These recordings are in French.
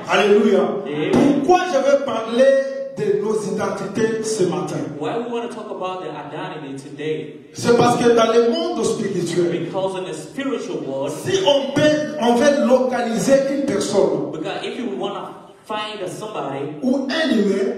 Alléluia. Amen. Pourquoi je veux parler de nos identités ce matin? Why we want to talk about the identity today? C'est parce que dans le monde spirituel, Because in the spiritual world, si on veut localiser une personne because if you want to find somebody, ou un humain,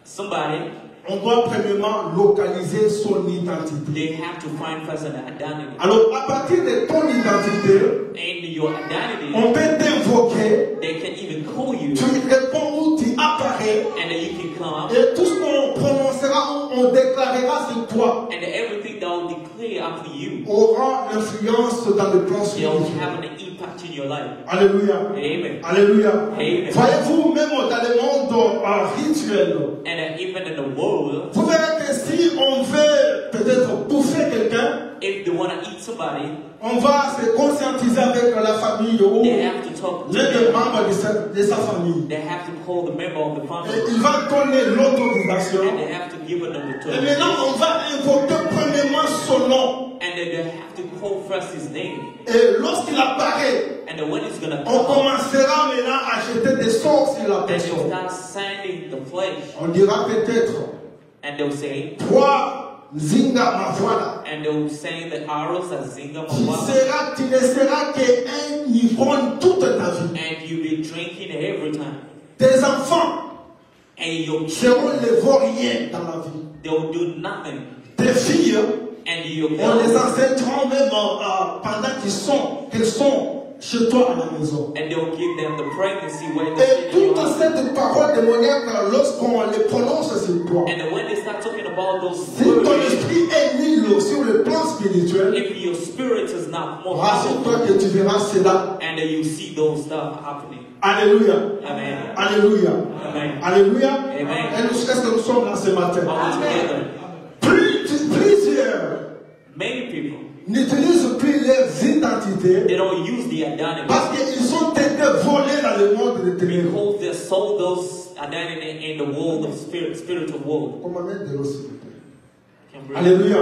somebody, on doit premièrement localiser son identité. they have to find first an identity. Alors, à partir de ton identité, And your identity, on peut t'invoquer, they can even call you, tu réponds où tu apparais, and then you can come, et tout ce qu'on prononcera, on déclarera sur toi, and everything that will declare after you, aura l'influence dans le plan they will spirituel. have an impact in your life. Alléluia. Amen. Alléluia. Amen. Voyez-vous, même dans le monde rituel, And even in the world, vous verrez que si on veut peut-être bouffer quelqu'un, if they want to eat somebody, on va se conscientiser avec la famille ou they have to talk to l'un des them. membres de sa famille. They have to call the member of the Et family, il va donner l'autorisation. and they have to give them the Et term. maintenant, on va invoquer premièrement son nom. And then they have to call first his name. Et lorsqu'il apparaît, And then when it's going to on come, commencera maintenant à jeter des sorts sur la then you personne. start sending the flesh. On dira peut-être, And they'll say, toi, Zinga, ma voilà. and they'll say the arrows are zinga Tu ne seras qu'un ivrogne toute ta vie. and you'll be drinking every time. Tes enfants And your seront children, les vauriens dans la vie. they'll do nothing. Tes filles, And your on les girls, enseignera même pendant qu'elles sont chez toi à la maison. and they'll give them the pregnancy when Et they're in your toutes house. ces paroles démoniaques, lorsqu'on les prononce sur toi, And then when they start talking about those si ton words, esprit est nul sur le plan spirituel, if your spirit is not more rassure-toi powerful, que tu verras cela. and then you see those stuff happening. Alléluia. Amen. Alléluia. Amen. Alléluia. Amen. Et nous, est-ce que nous sommes là ce matin? All together. Plusieurs Many people, n'utilisent plus leurs identités they don't use the identity parce qu'ils ont été volés dans le monde des ténèbres. because they sold those identity in the world of spiritual world. On m'amène de l'eau, s'il vous plaît. Can bring- Alléluia.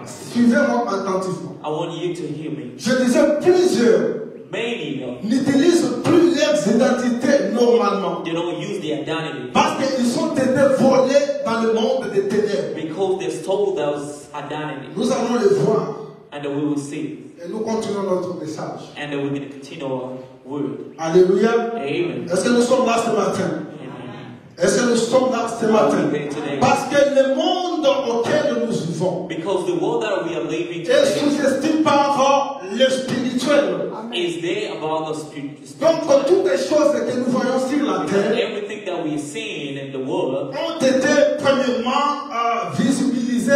Suivez-moi attentivement. I want you to hear me. Je disais plusieurs Many of them, n'utilisent plus leurs identités normalement they don't use the identity parce qu'ils ont été volés dans le monde des ténèbres. because they stole those identity. Nous allons le voir And then we will see. et nous continuons notre message. And then we're going to continue our word. Alléluia. Amen. Est-ce que nous sommes là ce matin? Amen. Est-ce que nous sommes là ce matin? Parce que le monde auquel nous vivons Because the world that we are living est today sous-estimé par le spirituel. is there about the spirit. Donc toutes les choses que nous voyons sur la terre Everything that we are seeing in the world, ont été premièrement visibilisées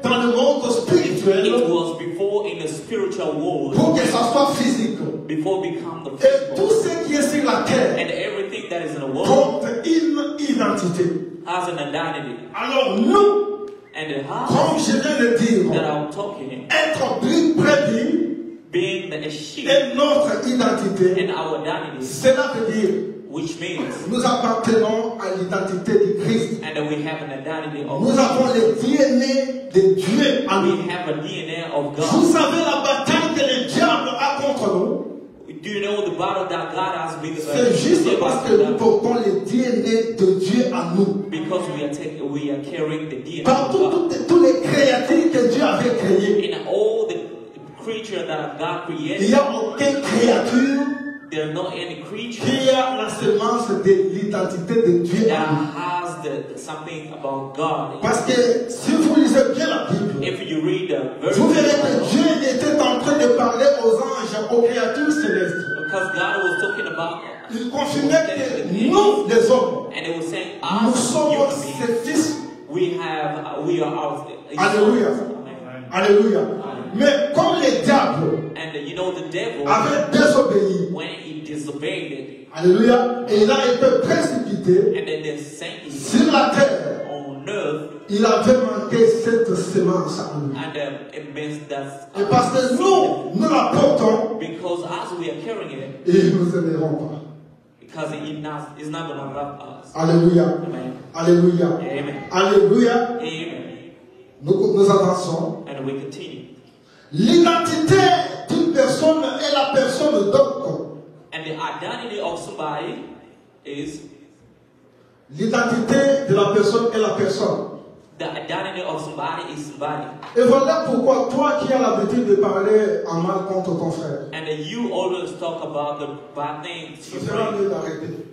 dans le monde spirituel it was before in the spiritual world, pour que ça soit physique. before become the Et tout physical. ce qui est sur la terre And everything that is in the world porte une identité. has an identity. Alors nous, And the comme house je viens de dire, that I'm talking, être brebis being the sheep est notre identité. and our identity, Cela veut dire which means, nous appartenons à l'identité de Christ. and then we have an identity of Nous avons le DNA de Dieu en nous. we have a DNA of Vous God. savez la bataille que le diable a contre nous. Do you know the battle that God has been C'est juste parce que nous portons le DNA de Dieu en nous. because we are carrying the DNA of Partout, God. tous les créatures que Dieu avait créées, In all the creature that God il created, n'y a aucune créature there are not any creature qui a la semence de l'identité de Dieu that en nous. has something about God. Parce que si vous lisez bien la Bible, If you read the verse, vous verrez que Dieu était en train de parler aux anges, aux créatures célestes. because God was talking about Il confirmait que nous, les hommes, and it was saying, nous us, sommes human ses beings, fils. we are our Alléluia. Amen. Alléluia. Mais comme le diable And you know the devil, avait désobéi, when he disobeyed it, alléluia, et il a été précipité and then the saint sur la terre, on earth, il avait manqué cette semence en nous. and it means that Et parce que nous la portons, because as we are carrying it, et nous n'aimerons pas. because it's not going to love us. Alléluia. Amen. Alléluia. Amen. Alléluia. Amen. Nous avançons. And we continue. L'identité d'une personne est la personne d'autre. And the identity of somebody is l'identité de la personne est la personne. the identity of somebody is somebody. Et voilà pourquoi toi qui as l'habitude de parler en mal contre ton frère, And then you always talk about the bad things ce you sera bring. mieux d'arrêter.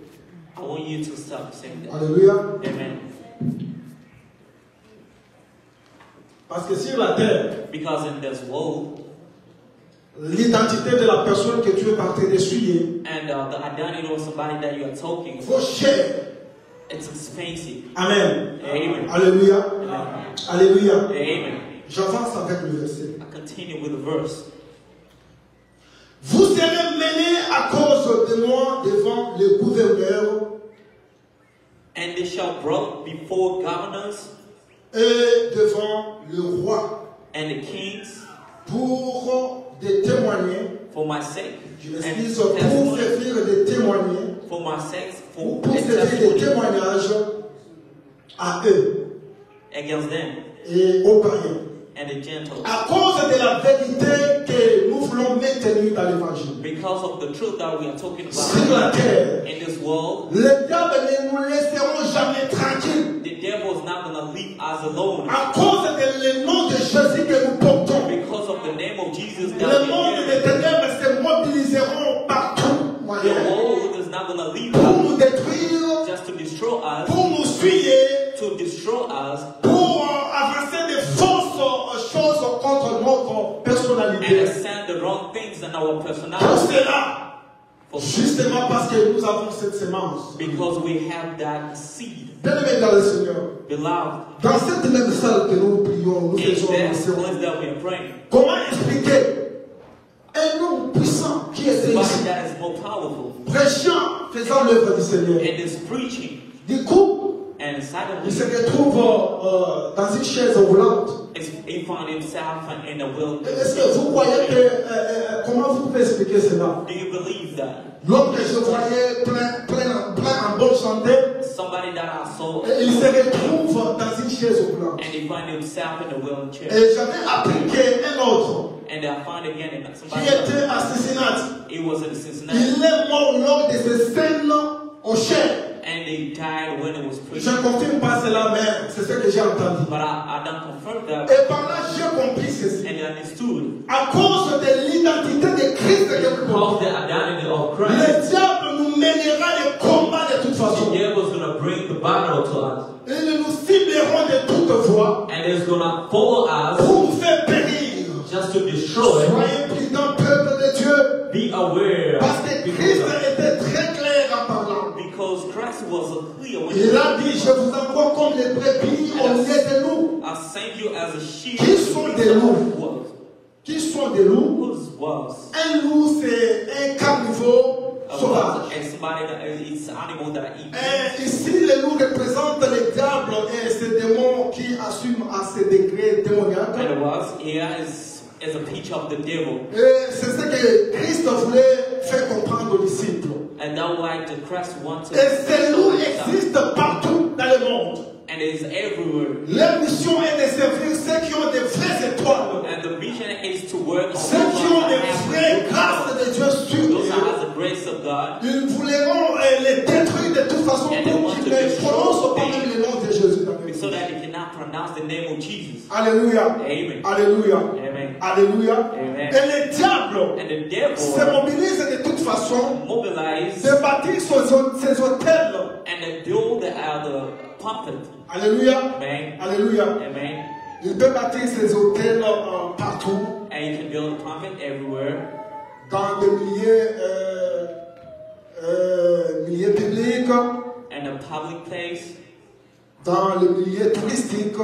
I want you to stop saying that. Alléluia. Amen. Parce que sur la terre, Because in this world, l'identité de la personne que tu es en train d'essuyer and the identity of somebody that you are talking, vaut cher. it's expensive. Amen. Amen. Alléluia. Amen. Alléluia. Amen. J'avance avec le verset. I continue with the verse. Vous serez menés à cause de moi devant le gouverneur And they shall brought before governors et devant le roi and the kings pour de témoigner. for my sake. Je And m'excuse, pour testimony servir de témoigner, for my sake, pour for servir de testimony témoignage à eux against them et aux païens. and the Gentiles. À cause de la vérité que nous voulons maintenir dans l'évangile. Because of the truth that we are talking Sur la about terre, in this world, le diable ne nous laisseront jamais tranquilles. the devil is not going to leave us alone. À cause de le nom de Jésus que nous portons, Because of the name of Jesus that le we monde des bear, ténèbres se mobiliseront partout the world is not going to leave pour us nous détruire, just to destroy us, pour nous suyer, to destroy us, pour avancer des fausses choses contre notre and personnalité. send the wrong things in our Pour personality. cela, For- justement parce que nous avons cette sémence. Because we have that seed. Bien-aimés dans le Seigneur, Beloved, dans cette même salle que nous prions, nous in faisons that mention. place that we are praying, Comment expliquer un homme puissant qui était somebody ici, that is more powerful prêchant, faisant l'œuvre du Seigneur. and is preaching, Du coup, and il suddenly se retrouve dans une chaise roulante. he found himself in a wilderness. Est-ce que vous croyez que, comment vous pouvez expliquer cela? Do you believe that L'homme que je voyais plein en bonne santé, somebody that I saw il se retrouve dans une chaise roulante. and he found himself in a wheelchair, Et j'avais appliqué un autre and I found again in qui somebody était else. assassiné. He was in Cincinnati, Il est mort lors de ces scènes au chair. and he died when it was Je preaching. ne confirme pas cela, mais c'est ce que j'ai entendu. But I don't confirm that, Et par là, j'ai compris ceci. and I understood. À cause de l'identité de Christ que nous Because portons, the identity of Christ, le diable nous mènera les combats de toute façon. the devil is going to bring the battle to us, Ils nous cibleront de toute voie and it's going to follow us pour nous faire périr. just to destroy. Soyez prudents, peuple de Dieu, Be aware, parce que Christ était très clair en parlant. because Christ was clear when Il a dit, je vous envoie comme les brebis au milieu de loups. I sent you as a sheep. Qui sont des loups? Wolves. Qui sont des loups? Who's wolves? Un loup, c'est un carnivore A sauvage. wolf is somebody that is an animal that eats. Et ici, le loup représente le diable et ces démons qui assument à ce degré démoniaque. And the wolves here is a picture of the devil. Et c'est ce que Christ voulait faire comprendre aux disciples. And that's why the Christ wants to. Et ces loups existent partout dans le monde. And it is everywhere. Leur mission est de servir ceux qui ont des vraies étoiles. And the mission is to work on Ceux qui ont des vraies grâces de Dieu sur those that eux. has the grace of God. Ils voudront les détruire de toute façon pour qu'ils ne prononcent pas même le nom de Jésus dans leur vie. So that they cannot pronounce the name of Jesus. Alléluia. Amen. Alléluia. Amen. Alléluia. Amen. Et le diable And the devil se mobilise de toute façon, mobilized de bâtir ses hôtels. and they build the puppet. Alléluia. Amen. Alléluia. Amen. Il peut bâtir ses hôtels partout, And you can build a puppet everywhere. dans des milieux publics, And a public place, dans les milieux touristiques,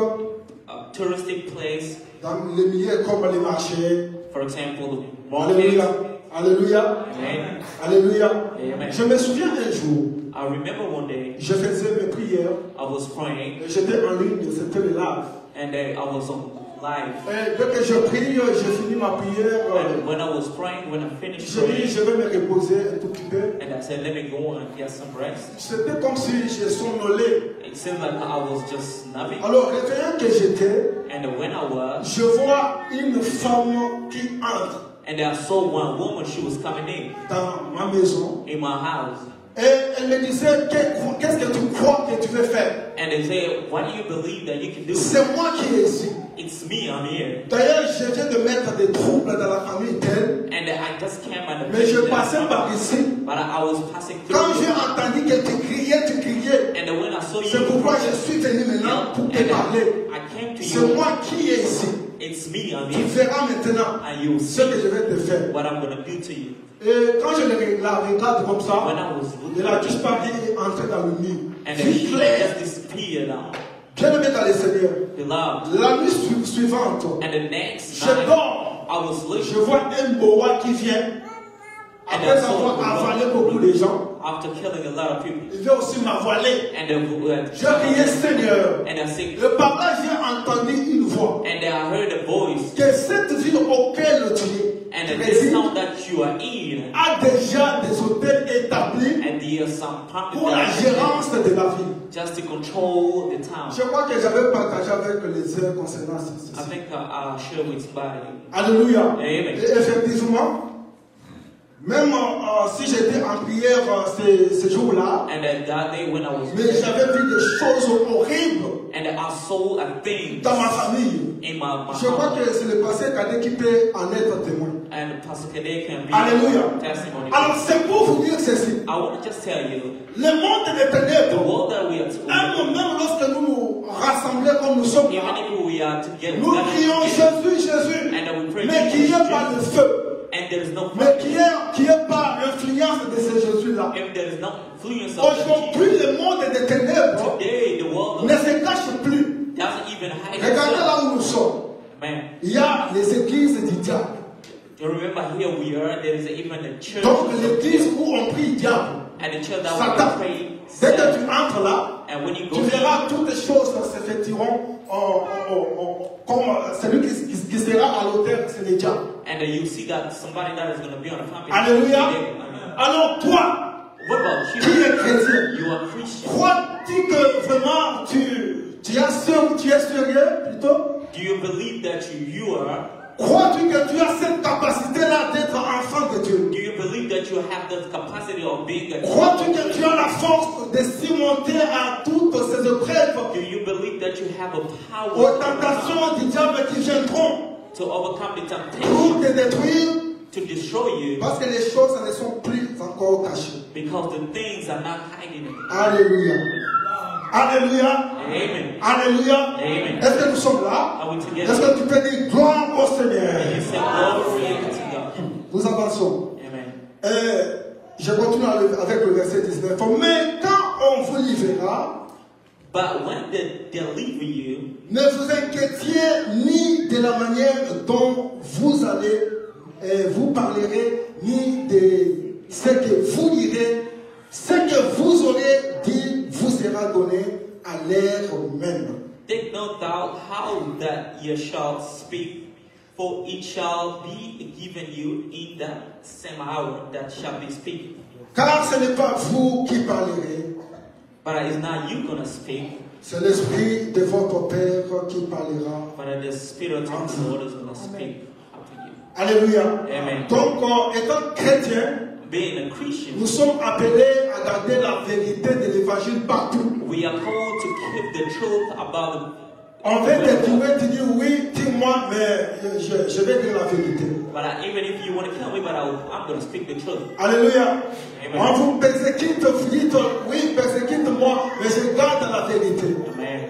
a touristic place, dans les milieux comme les marchés. for example, the Alléluia. market. Alléluia. Amen. Alléluia. Amen. Je me souviens un jour, I remember one day je faisais mes prières, I was praying j'étais en ligne, c'était le live. and I was on live. Et dès que je prie, j'ai fini ma prière. And when I was praying, when I finished Je dis, praying, je vais me reposer un tout petit peu. and I said, let me go and get some rest. C'était comme si je somnolais. It seemed like I was just napping. Alors, réveillant que j'étais, And when I was, je vois une femme qui entre and I saw one woman, she was coming in dans ma maison. my house. Et elle me disait, qu'est-ce que tu crois que tu veux faire? And they say, what do you believe that you can do? C'est moi qui est ici. It's me, I'm here. D'ailleurs, je viens de mettre des troubles dans la famille d'elle. And I just came at the Mais je place that passais I'm par from. ici. But I was passing through. Quand j'ai entendu qu'elle te criait, tu criais. And when I saw you, C'est pourquoi je suis venu maintenant pour te and parler. I came to C'est you. moi qui est ici. It's me, I'm Tu here. verras maintenant And you will ce que see je vais te faire. what I'm going to do to you. Et quand je la regarde comme When ça, I was elle looking a at you, disparu et entré dans le mur. and then Vite she clair. just disappeared out. Bien aimé dans le Seigneur. Beloved. La nuit suivante, And the next je night, dors. I was Je sleeping. vois un boa qui vient. Après avoir avalé beaucoup de gens, After killing a lot of people. il vient aussi m'avaler. And Je criais Seigneur. and I said, Et par là, j'ai entendu une voix. and I heard a voice. Que cette ville auquel tu And es, this town that you are in, a déjà des hôtels établis and there are some pour la gérance de la ville. just to control the town. Je crois que j'avais partagé avec les uns concernant ceci. I think I'll share with somebody. Alléluia. Amen. Et effectivement, même si j'étais en prière ces jours-là, And that day when I was mais j'avais vu des choses horribles and I saw a thing dans ma famille. in my Je crois heart. que c'est le passé cadet qui peut en être témoin. And Pastor Kade can be Alléluia. testimony. Alors c'est pour vous dire ceci. I want to just tell you, Le monde des the ténèbres, world that we are même lorsque nous nous rassemblons comme nous sommes even là, if we are together, nous crions Jésus, Jésus, and we pray mais qu'il n'y ait pas de feu, and there is no mais qu'il n'y ait pas l'influence de ce Jésus-là. if there is no influence of the Aujourd'hui, le monde des ténèbres today, the world ne se cache plus. doesn't even hide Regardez itself. là où nous sommes. Man, Il y a les églises du diable. you remember here we are, there is even a church, Donc l'église où on prie diable, and the church that Satan. we pray, Dès que tu entres là, and when you go tu verras toutes les choses s'effectueront comme celui qui sera à l'autel, c'est le diable. and then you see that somebody that is going to be on a family. Alléluia. Amen. Alors toi, What about qui you? es chrétien, You are Christian. crois-tu que vraiment tu es sérieux plutôt? Do you believe that you are? Crois-tu que tu as cette capacité-là d'être enfant de Dieu? Do you believe that you have the capacity of being a Crois-tu que tu as la force de surmonter à toutes ces épreuves, Do you believe that you have a aux power tentations du diable qui viendront to overcome the pour temptation, te détruire? to destroy you? Parce que les choses ne sont plus encore cachées. Because the things are not hiding. Alléluia. Alléluia. Amen. Alléluia. Amen. Est-ce que nous sommes là? Are we Est-ce together? que tu peux dire gloire au Seigneur? And you say glory to God. Nous avançons. Amen. Je continue avec le verset 19. Mais quand on vous livrera, But when they deliver you, ne vous inquiétiez ni de la manière dont vous allez, vous parlerez, ni de ce que vous direz. Ce que vous aurez dit vous sera donné à l'heure même. take no doubt how that you shall speak, for it shall be given you in that same hour that shall be speaking. Car ce n'est pas vous qui parlerez, But it's not you gonna speak, c'est l'Esprit de votre Père qui parlera. but the Spirit of the Lord is gonna speak to you. Alléluia. Amen. Donc, étant chrétien, Being a Christian, nous sommes appelés à garder la vérité de l'évangile partout. we are called to keep the truth about On veut te tuer, tu dis oui, dis-moi, mais je vais dire la vérité. But even if you want to kill me, but I'm going to speak the truth. Alléluia. Amen. On vous persécute, vous dites oui, persécute-moi, mais je garde la vérité. Amen.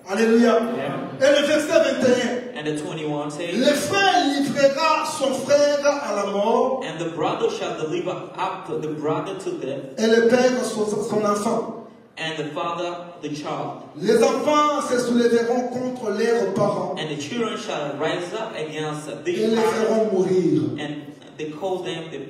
Alléluia. Amen. Et le verset 21. And the 21 says, Le frère livrera son frère à la mort, and the brother shall deliver up the brother to death, et le père son enfant. and the father the child. Les enfants se soulèveront contre leurs parents And the children shall rise up against et their les parents, feront mourir. and they call them the...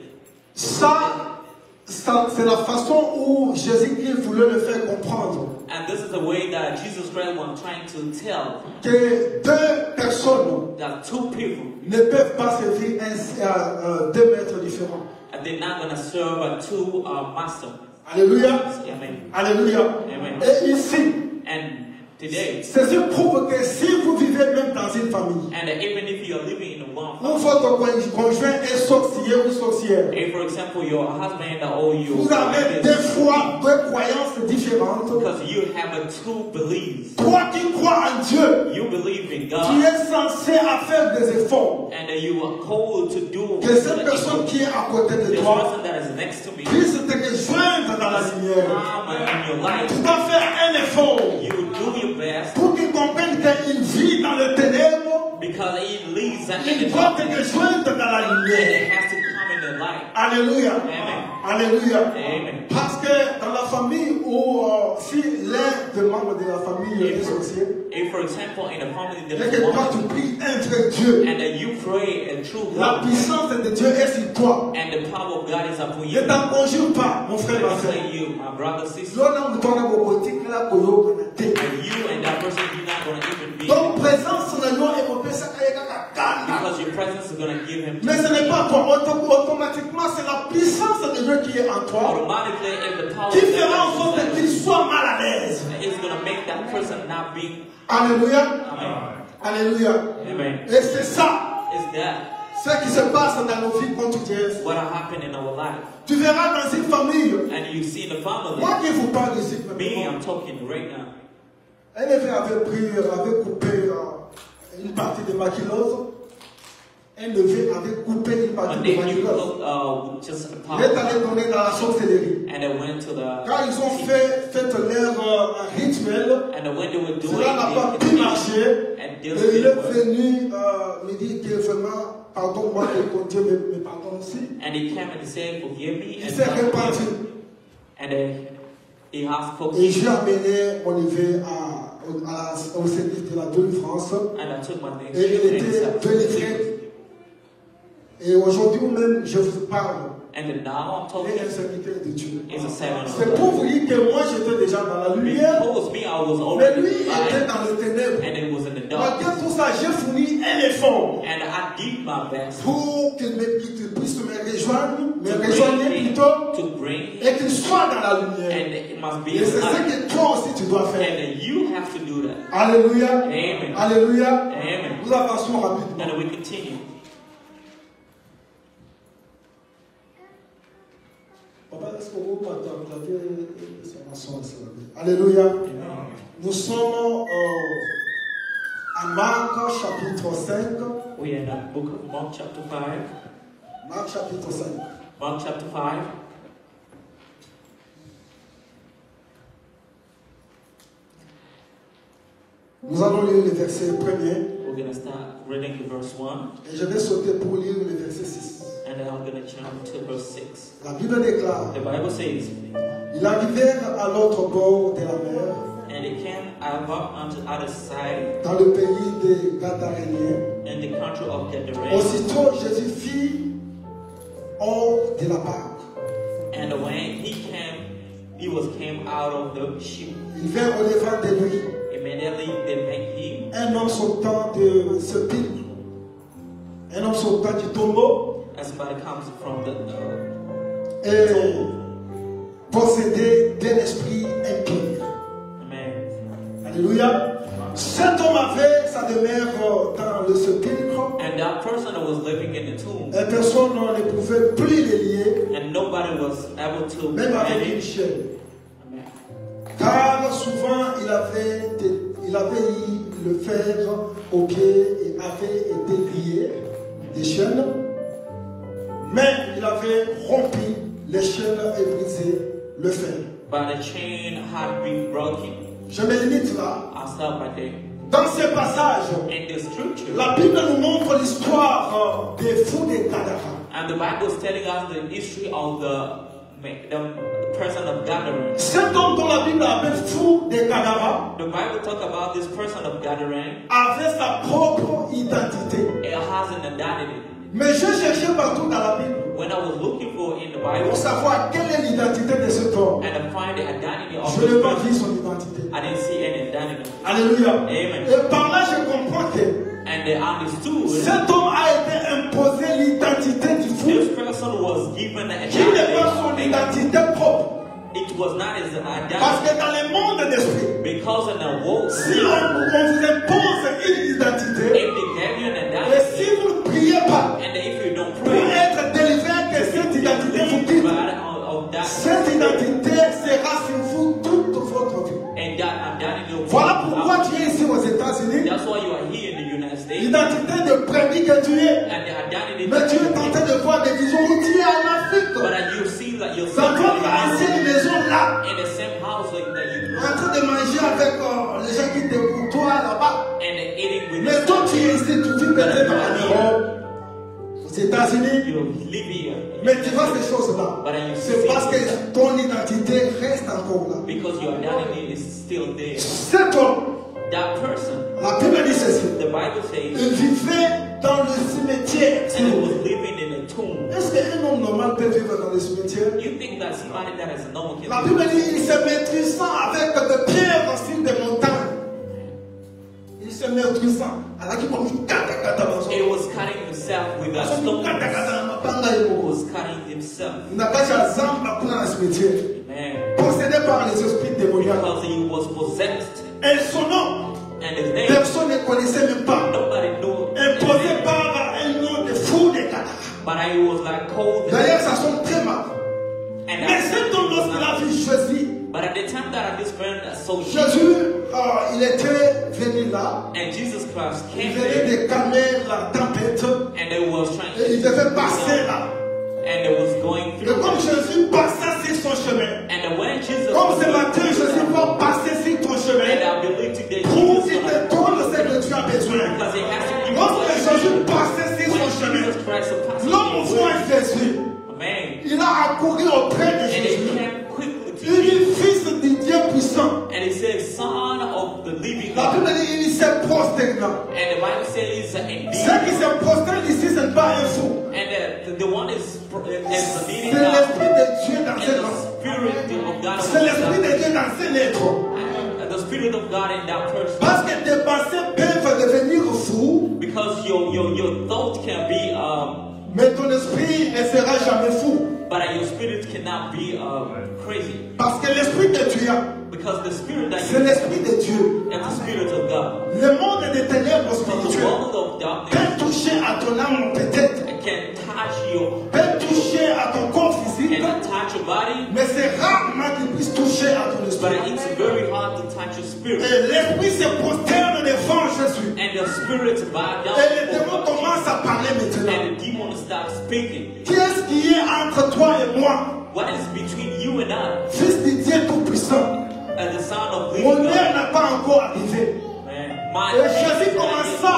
Ça, c'est la façon où Jésus-Christ voulait le faire comprendre. And this is the way that Jesus Christ was trying to tell Que deux personnes that two people, ne peuvent pas servir à deux maîtres différents. and they're not going to serve two masters. Alléluia. Amen. Alléluia. Amen. Et ici, And today. Ceci prouve que si vous vivez même dans une famille, And even if you are living in one où family, votre conjoint est sorcier ou sorcière, if for example your husband or your vous avez wife des is, fois deux croyances différentes. because you have two beliefs. Toi qui crois en Dieu, You believe in tu God, es censé à faire des efforts. and you are called to do Que cette personne qui est à côté de this toi person that is next to me puisse te rejoindre dans la lumière. come in your life. Tu dois faire un effort You do your best pour qu'il comprenne qu'il vit dans le ténèbre. because it leads in Il the doit te darkness, rejoindre dans la and lumière. it has to come in the light. Alléluia. Amen. Alléluia. Amen. Parce que dans la famille où si l'un des membres de la famille est sorcier, If, for example, in a family et there que is toi tu one, pries un vrai Dieu, and you pray a true la God, puissance de Dieu est sur toi. and the power of God is upon Ne you. t'en conjure pas, mon frère, ma I soeur. say you, my brother, sister, L'on a tourné au côté que la koyo kanate. and you and that person, you're not going to even be, Donc présence na yo et mon pesa kayeka kakanda. because your presence is going to give him. Mais ce n'est pas toi, automatiquement c'est la puissance de Dieu qui est en toi Automatically, if the power qui of fera en God sorte qu'il soit mal à l'aise. is going to make that person not being. Alléluia. Amen. Alléluia. Amen. Et c'est ça Is that ce qui se passe dans nos vies quotidiennes. what happened in our life? Tu verras dans une famille. And you see in the family. Moi qui vous parle ici, Me, I'm talking right now. un évêque avait coupé une partie de maquillose. Un neveu avait coupé une partie One de day you maquillose. look just a Il est power, allé donner dans la sorcellerie. and they went to the. Quand ils ont fait leur rituel, And when they were doing cela n'a pas pu marcher. and Et they il est venu me dire que vraiment, pardonne-moi de Dieu, mais pardon aussi. and he came and said, "Forgive me." Il And s'est God forgive répandu. me. And he asked for Et j'ai forgiveness. amené Olivier au service de la délivrance. And I took my next Et il était délivré. Et aujourd'hui même, je vous parle. And now I'm Il talking est un serviteur de Dieu. is a servant of C'est pour God. vous dire que moi j'étais déjà dans la lumière. Because me, I was Mais already lui était blind, dans le ténèbre. and it was in the Malgré dark. tout ça, j'ai fourni un effort And I did my best pour qu'il puisse me rejoindre, to plutôt, bring him, et qu'il soit dans la lumière. and it must be Et c'est in ce light. que toi aussi tu dois faire. And you have to do that. Alléluia. Amen. Alléluia. Amen. Nous avançons rapidement. And we continue. Papa, est-ce que vous pouvez Alléluia. Nous sommes à Marc chapitre 5. We are in the book of Mark chapter 5. Marc chapitre 5. Mark chapter 5. Nous allons lire le verset 1er. We're going to start reading the verse 1. Et je vais sauter pour lire le verset 6. And then I'm going to jump to verse 6. La Bible déclare: The Bible says, ils arrivèrent à l'autre bord de la mer, and they came over unto the other side dans le pays des Gadaréniens. in the country of Gadarene. Aussitôt, Jésus fit hors de la barque. And when he came out of the ship. Il vint au devant de lui. Immediately they met him. Un homme sautant de ce pic. Un homme sautant du tombeau. And somebody comes from the Et possédé d'un esprit impur. Amen. Alléluia. Cet homme avait sa demeure dans le sépulcre. And that person was living in the tomb. Et personne ne pouvait plus les lier, And nobody was able to même avec une manage. chaîne. Amen. Car souvent il avait eu le fer au pied et avait été lié des chaînes. Mais il avait rompu les chaînes et brisé le fer. But the chain had been broken. Je me limite là. I'll stop right there. Dans ce passage, In the scripture, la Bible nous montre l'histoire des fous des Gadara. and the Bible is telling us the history of the person of Gadarene. Cet homme dont la Bible appelle fou des Gadara The Bible talks about this person of Gadarene. avait sa propre identité. It has an identity. Mais je cherchais partout dans la Bible When I was looking for in the Bible pour savoir quelle est l'identité de cet homme. and to find the identity of Je this n'ai pas person, vu son identité. I didn't see any identity. Alléluia. Amen. Et par là, je comprends que And they understood cet homme a été imposé l'identité du fou this person was given the qui n'est pas son identity. identité propre. It was not his Parce identity. que dans le monde d'esprit, Because in the world, si on vous impose une identité, if they gave you an et identity, si vous ne priez pas and if you don't pour pray, être délivré, que cette identité vous quitte, of that, cette identité sera sur vous toute votre vie. and that identity will Voilà come pourquoi out. tu es ici aux États-Unis. That's why you are here in the United States. L'identité de brebis que tu es. And the identity Mais tu es en train de voir des visions où tu es en Afrique. but you see that you're Dans votre ancienne maison là, in the same house that you en train de manger avec les gens qui te côtoient là-bas. and eating with Mais toi tu es ici, tu vis peut-être en Europe, aux États-Unis. you live here. Mais tu vois ces choses-là. But you C'est see parce que ton identité reste encore là. because your identity is still there. Cet homme, That person, la Bible dit ceci. the Bible says, Il vivait dans le cimetière. and he was living in a tomb. Est-ce qu'un homme normal peut vivre dans le cimetière? You think that somebody that is a normal La can Bible dit il se maîtrisant avec des pierres sur des montagnes. Il se maîtrisant. Alors qu'il m'a mis kata dans son. He was cutting himself with a stone. He was cutting himself. Il n'a pas de zamba pour dans le cimetière. Man. Possédé par les esprits démoniaques. Because he was possessed. Et son nom, And his name, personne ne connaissait même pas. nobody knew. Imposé par un nom de fou des cadavres. But he was like cold. D'ailleurs, ça sonne très mal. And Mais cet homme, lorsqu'il a vu Jésus, but at the time that this man saw Jesus, Jésus, il était venu là. and Jesus Christ Il came venait there, de calmer la tempête. and they was trying Et il devait passer là. and they was going Et through. comme Jésus passait sur son chemin, And when Jesus comme ce was matin Jésus va passer sur ton and chemin, I believe today pour Jesus qu'il te donne ce que tu as besoin. because he has to give you Lorsque what Jésus you need. passait sur When son chemin, Jesus Christ surpassed l'homme voit Jésus. man, Il a accouru auprès de and they Jésus. came quickly to Il Jesus, dit fils du Dieu puissant. and he said, "Son of the living La God." Bible dit il s'est prosterné. And the Bible says, "Indeed." Ceux qui se prosternent ici, ce n'est pas un fou. And the one is the C'est leading God, l'Esprit de Dieu dans and cet the homme. Spirit of God, C'est l'Esprit de Dieu dans cet être. and the Spirit of God in that person. Parce que tes pensées peuvent devenir fous, Because your thought can be, mais ton esprit ne sera jamais fou. but your spirit cannot be crazy. Parce que l'esprit que tu as, Because the spirit that c'est you l'esprit de Dieu. and the Spirit of God, Le monde des ténèbres the spirituelles world of darkness peut toucher à ton âme peut-être, can touch your peut toucher à ton corps physique, and touch your body, mais c'est rarement qu'il puisse toucher à ton but esprit. it's very hard to touch your spirit. Et l'esprit se prosterne devant Jésus. And the spirit bow down Et les démons before commencent à parler maintenant. and the demon start speaking. Qu'est-ce qui est entre toi et moi, What is between you and I, fils du Dieu Tout-Puissant? and the sound of Mon living heure God? n'a pas encore arrivé. Man, Et Jésus commença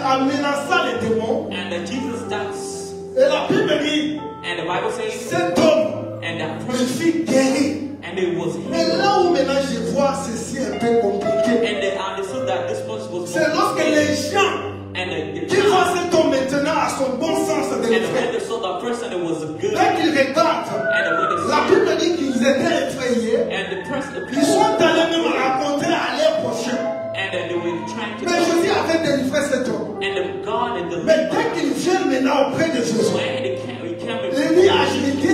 à menacer les démons. and Jesus starts, Et la Bible dit, and the Bible says, cet homme, and that il person, fut guéri. and it was Mais healed. là où maintenant je vois ceci un peu compliqué, And they understood that this person was c'est lorsque les gens and qui voient cet homme maintenant à son bon sens de and l'effet, when they saw that person, it was good. dès qu'ils regardent, And when they la saw Bible dit qu'ils étaient effrayés. and the person, the Ils sont people, allés même raconter à leur prochain. and they were trying to, Mais Jésus avait délivré cet homme. and the God and the Mais leader, dès qu'ils viennent maintenant auprès de Jésus, when he came il dit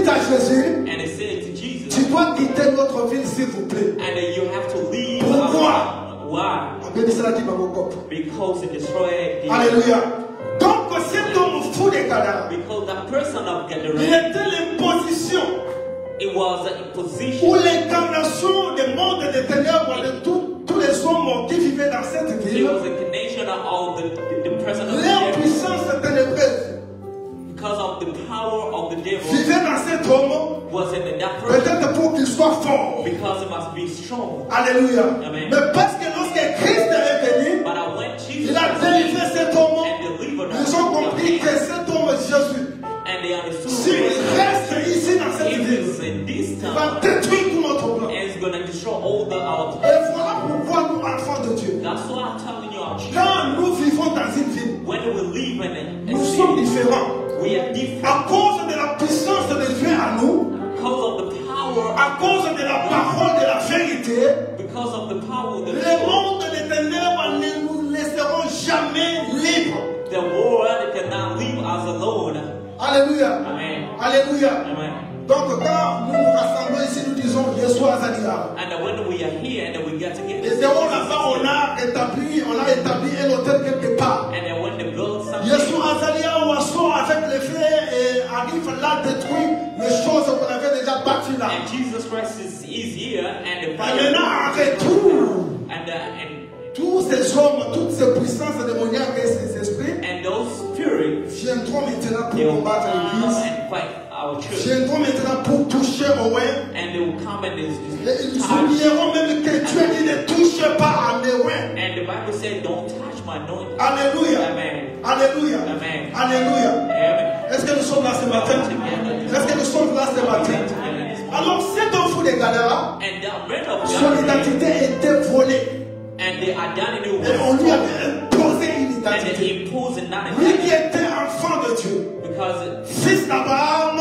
à Jésus, and he said to Jesus, tu dois quitter notre ville s'il vous plaît. and then you have to leave. Pourquoi? Why? Because it destroyed the Alléluia. Donc cet homme fou des cadavres, because the person of il Gadarene, était l'imposition it was a ou position l'incarnation des mondes des ténèbres de tous les hommes qui vivaient dans cette it ville. was a connection of the person of the Leur devil puissance ténébreuse because of the power of the devil vivait dans cet homme, was in that person peut-être pour qu'il soit fort. because it must be strong. Alléluia. Amen. Mais parce que lorsque Christ est venu, But when Jesus il a was délivré cet homme. and delivered Ils ont compris que cet homme est Jésus. and they understood S'il reste ici dans cette if ville, it's in this il va time détruire tout notre plan. and it's going to destroy all our Et voilà pourquoi nous, enfants de Dieu, that's why I'm telling you our children, quand nous vivons dans une ville, when we live in a nous sommes city, différents. we are different À cause de la puissance de Dieu à nous, because of the power, à cause de la parole de la vérité, because of the power of the les mondes des ténèbres ne nous laisseront jamais libres. The world cannot live as alone. Alléluia. Amen. Alléluia. Amen. Donc quand nous nous rassemblons ici, nous disons Jésus And when we are here and then we get together. Et dehors là-bas, on a établi un hôtel quelque part. And then when the build something. Yeshua Azalia Oasso avec les feux et arrive là détruire les choses qu'on avait déjà bâties là. And Jesus Christ is here and the Et maintenant, en retour. and tous ces hommes, toutes ces puissances démoniaques et ces esprits and those spirits viendront maintenant they pour will combattre come l'église. and fight our church. Viendront maintenant pour toucher Owen. And they will come and Ils oublieront même que Dieu dit ne touche pas à Owen. and the Bible said, don't touch my anointing. Alléluia. Amen. Alléluia. Amen. Alléluia. Amen. Est-ce que nous sommes là ce matin? Est-ce que nous sommes là ce matin? Alors, cet enfant de Gadara, And the men of son God identité était volée. and the identity Et on was lui avait imposé une and they identité. imposed an Lui identity qui était enfant de Dieu, because fils d'Abraham,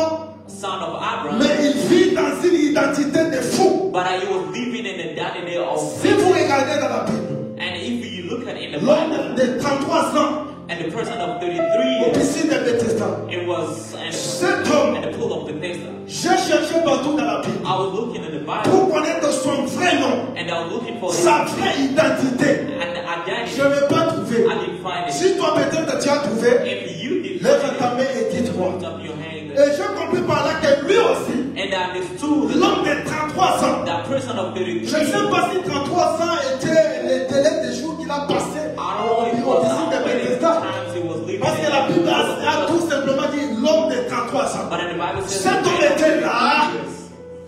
son of Abraham, mais il vit dans une identité de fou. but he was living in the identity of Si vous regardez dans la Bible, and if you look at in the Bible l'homme de 33 ans, and the person of 33 au years, piscine de Bethesda, it was and cet homme, the pool of Bethesda. j'ai cherché partout dans la Bible I was looking in the Bible pour connaître son vrai nom, and I was looking for sa vraie identité. and identity. Je ne l'ai pas trouvé. I didn't find it. Si toi peut-être tu as trouvé, If you did lève ta main et dis-moi. lift up your hand Et j'ai compris par là que lui aussi, and I understood l'homme de 33 ans, that person of 33. je ne sais pas si 33 ans était le délai des jours qu'il a passé I don't know if it au was piscine how de many Bethesda. times he was living Parce que la Bible a tout simplement dit l'homme de 33 ans. But in the Bible says Cet homme était là,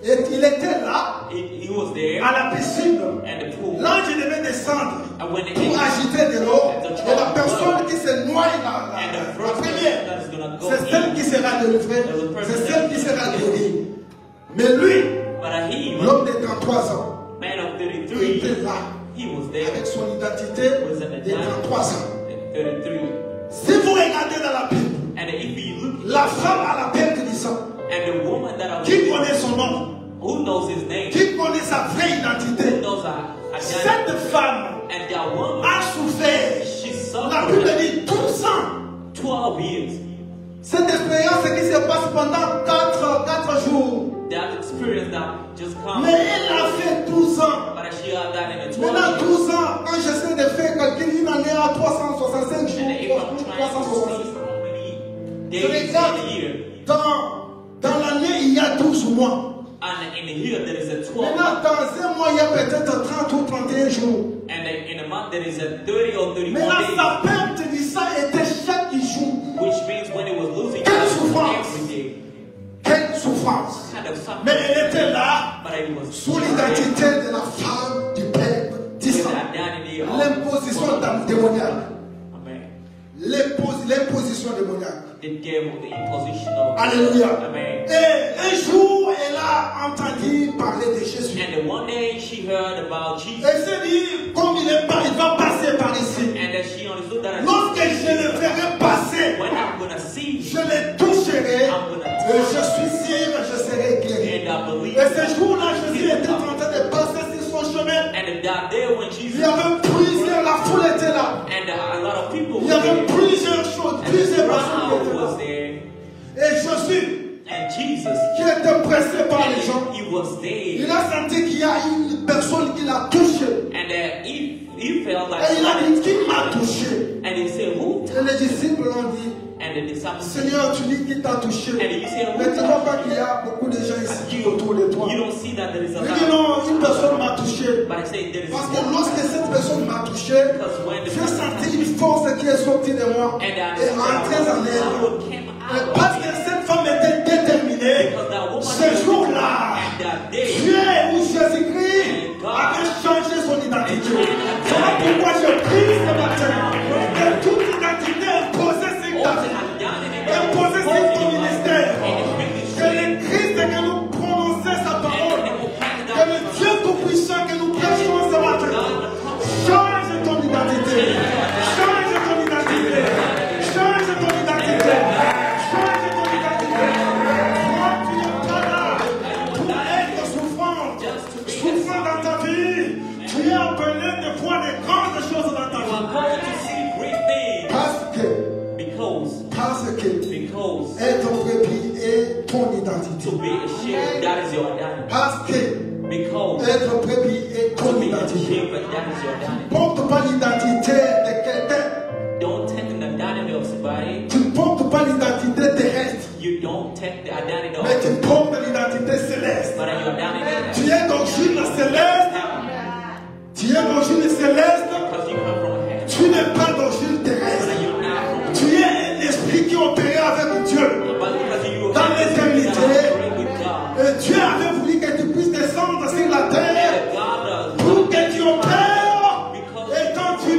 et il était là, he was there à la piscine. and the pool. L'ange devait descendre And when the pour angel agiter de l'eau. Et la personne qui se noie dans and the la first première, person that is gonna go c'est celle in, qui sera délivrée, c'est celle qui sera guérie. Mais lui, but he, l'homme de 33 ans, man of il 33, était là, he was there avec son identité de 33 ans. at 33. Si vous regardez dans la Bible, And if you look la femme à la perte du sang, and the woman that I qui connaît son nom, who knows his name, qui connaît sa vraie who identité, knows her identity, cette femme and that woman, a souffert. she La Bible suffered dit 12 ans. 12 years. Cette expérience qui se passe pendant 4 jours. That experience that just comes. Mais elle a fait 12 ans. But she had that in the 12 Maintenant, years. 12 ans, quand j'essaie de faire calcul, une année à 365 And if jours. I'm trying to 366. see how many Je days regarde, in a year, dans l'année, il y a 12 mois. and in a year there is a 12 Maintenant, dans un mois, il y a peut-être 30 ou 31 jours. and in a month there is a 30 or 31 Maintenant, days, sa perte du sang était chaque jour. which means when it was losing Quelle it was souffrance. every day. Quelle souffrance. Kind of suffering. Mais elle était là, But it was sous l'identité de la femme du père du sang. the identity of L'imposition démoniaque. Amen. L'imposition démoniaque. It gave the imposition of Alléluia. Amen. Et un jour, elle a entendu parler de Jésus. And one day she heard about Jesus, Elle s'est dit, comme il va passer par ici. and that she understood that Lorsque je le verrai passer, when I'm gonna see je you, le toucherai. I'm gonna Et je suis sûr que je serai guéri. and I believe. Et ce jour-là, Jésus était en train de passer sur son chemin. And that day when Il Jesus y avait plusieurs, la foule était là. and a lot of people Il y were avait there, plusieurs choses, and the plusieurs personnes qui crowd étaient là. was there, Et Jésus, and Jesus, qui était pressé par les gens, and he was il there, a senti qu'il y a une personne qui l'a touché. and he felt like, Et il a dit, qui m'a touché? and he said, who? Et les disciples ont dit, And the disciples said, Seigneur, tu dis qui t'a touché. and he said, Mais tu ne vois pas qu'il y a beaucoup de gens ici qui autour de toi. you don't see that there is a Il dit lot, non, une personne m'a touché. but I say there is Parce que one, lorsque cette personne m'a touché, because when the j'ai senti une force qui est sortie de moi and et I entrée en elle. power came Et out parce of que me, cette femme était déterminée, because that woman ce jour-là, and that day, Dieu ou Jésus-Christ avait changé son identité. Voilà pourquoi je prie ce matin que toute identité imposée sur ta vie, imposée sur ton ministère, que le Christ que nous prononçons sa parole, que le Dieu tout-puissant que nous prêchons ce matin, change ton identité, change ton identité, change ton identité, change ton identité. Toi, tu n'es pas là pour être souffrant dans ta vie. Tu es appelé de voir de grandes choses dans ta you are vie. going to see great things, Parce que because être brebis est ton identité. to be a sheep, that is your identity. Parce que Because Être brebis est to ton be a identité. sheep, that is your identity. Ne porte pas l'identité de quelqu'un. Don't take the identity of somebody. Tu ne portes pas l'identité terrestre, You don't take the identity of mais tu portes l'identité céleste. but your identity Tu es d'origine céleste. Tu es d'origine céleste. because you come from heaven. Tu n'es pas d'origine terrestre. But you're not from Tu es un esprit qui opère avec Dieu. but because you Dans l'éternité, operate with God. Et Dieu avait voulu que tu puisses descendre sur la terre And God pour que tu opères. because Et quand tu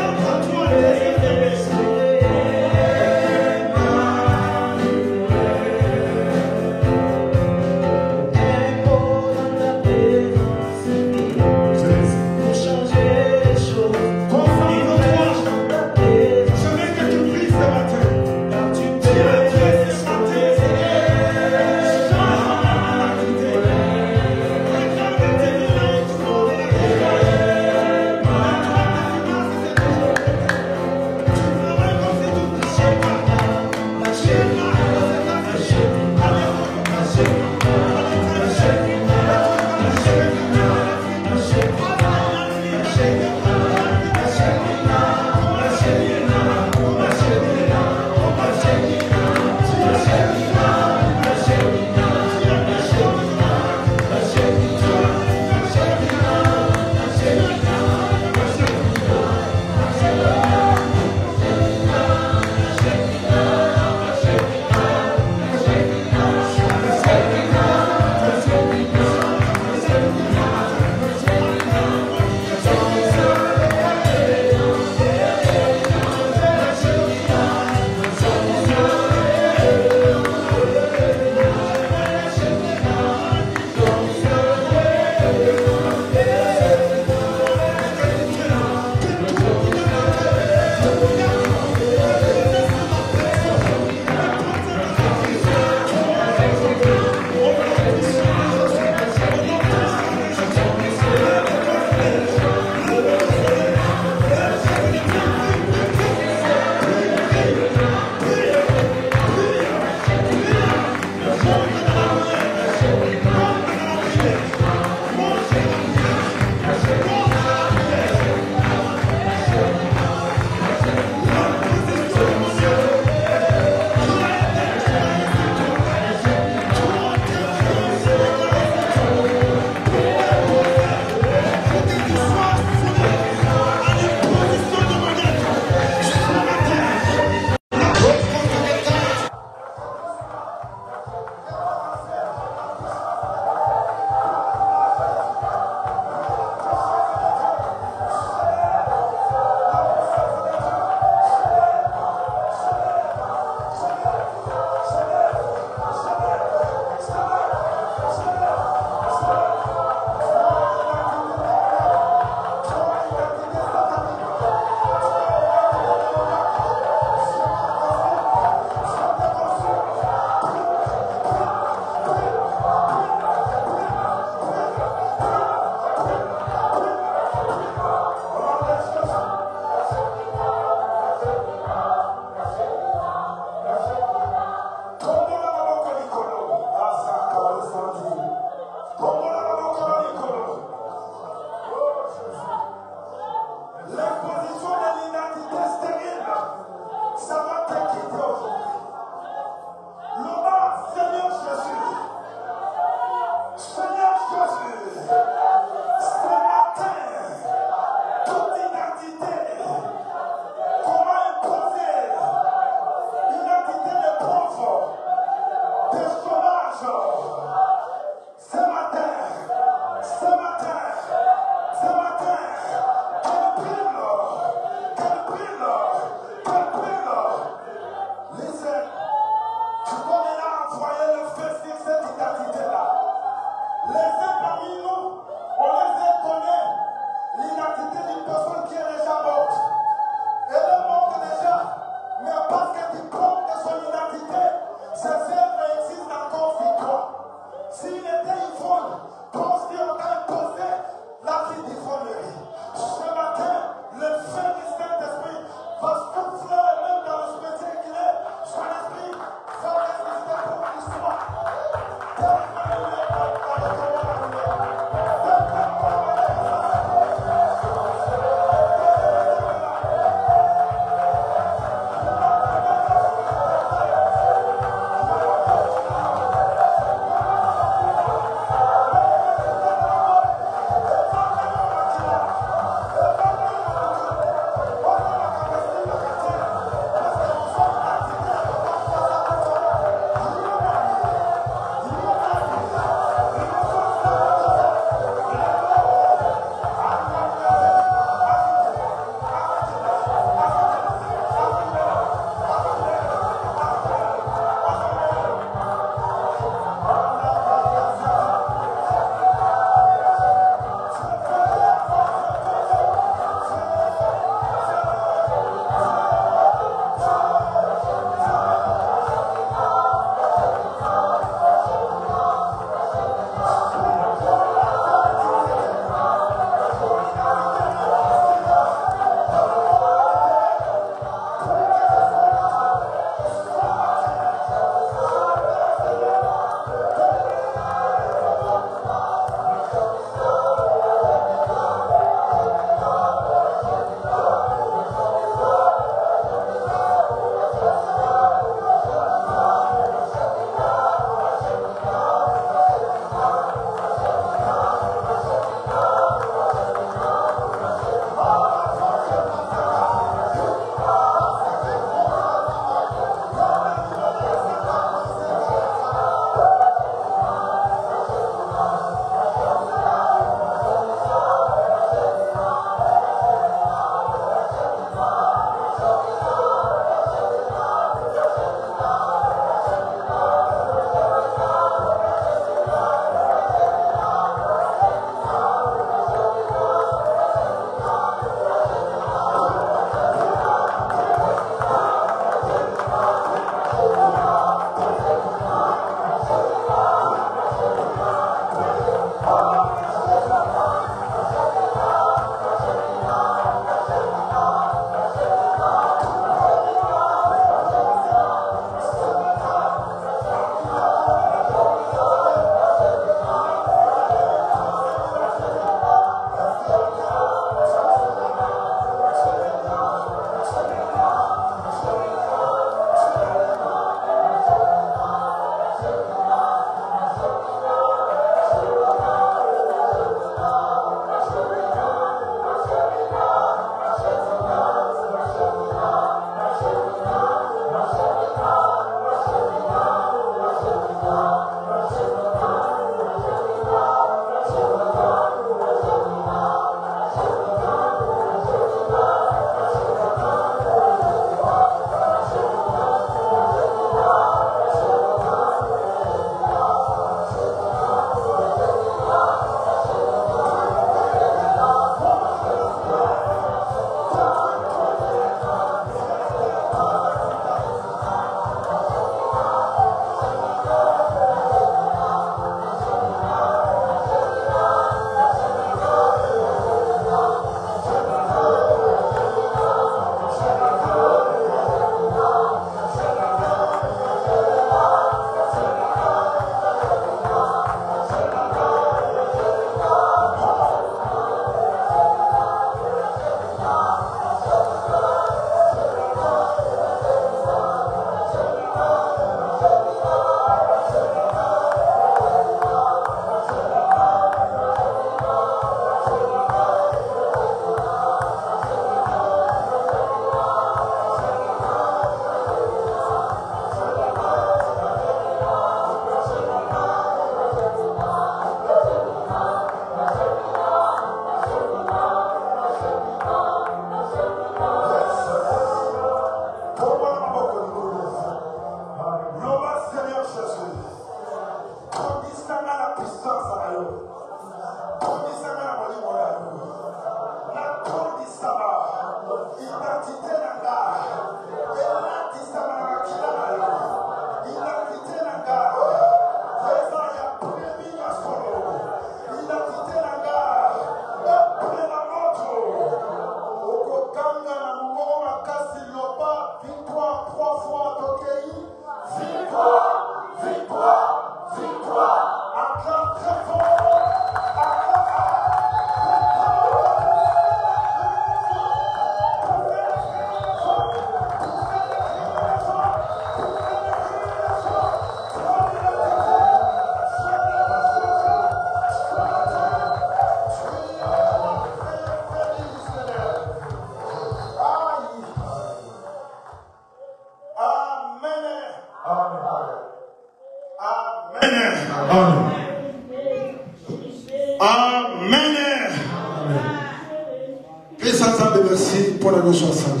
Saint-Saint, merci pour la notion sainte.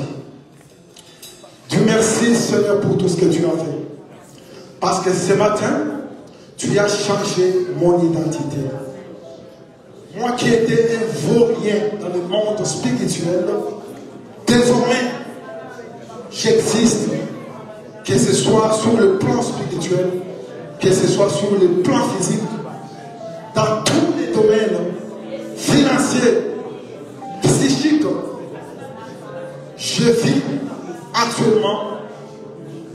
Dieu merci Seigneur pour tout ce que tu as fait. Parce que ce matin, tu as changé mon identité. Moi qui étais un vaurien dans le monde spirituel, désormais, j'existe, que ce soit sur le plan spirituel, que ce soit sur le plan physique, dans tous les domaines financiers, psychiques. Je vis